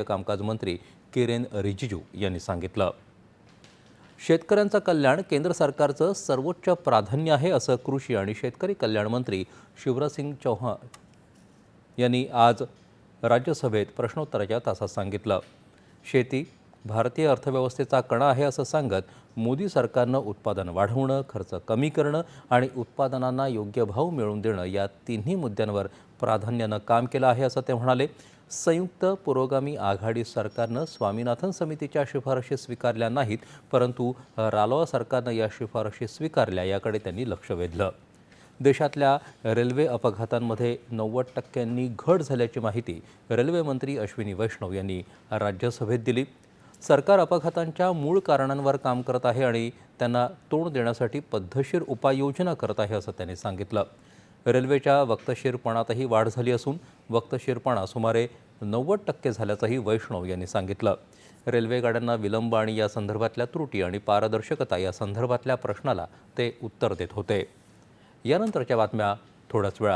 कामकाज मंत्री किरेन रिजिजू यांनी सांगितलं। शेतकऱ्यांचं कल्याण केंद्र सरकारचं सर्वोच्च प्राधान्य आहे असं कृषी आणि शेतकरी कल्याण मंत्री शिवराजसिंग चौहान यांनी आज राज्यसभेत प्रश्नोत्तराच्या तासात सांगितलं। शेती भारतीय अर्थव्यवस्थेचा कणा आहे असं सांगत मोदी सरकारनं उत्पादन वाढवणं, खर्च कमी करणं आणि उत्पादनांना योग्य भाव मिळवून देणं या तिन्ही मुद्द्यांवर प्राधान्यानं काम केलं आहे असं ते म्हणाले। संयुक्त पुरोगामी आघाडी सरकारनं स्वामीनाथन समितीच्या शिफारशी स्वीकारल्या नाहीत, परंतु रालोआ सरकारनं या शिफारशी स्वीकारल्या याकडे त्यांनी लक्ष वेधलं। देशातल्या रेल्वे अपघातांमध्ये 90% घट झाल्याची माहिती रेल्वे मंत्री अश्विनी वैष्णव यांनी राज्यसभेत दिली। सरकार अपघातांच्या मूळ कारणांवर काम करत आहे आणि त्यांना तोंड देण्यासाठी पद्धतशीर उपाययोजना करत आहे असं त्यांनी सांगितलं। रेल्वेच्या वक्तशीरपणातही वाढ झाली असून वक्तशीरपणा सुमारे 90% झाल्याचंही वैष्णव यांनी सांगितलं। रेल्वे गाड्यांना विलंब आणि या संदर्भातल्या त्रुटी आणि पारदर्शकता या संदर्भातल्या प्रश्नाला ते उत्तर देत होते। यानंतरच्या बातम्या थोड्याच वेळात।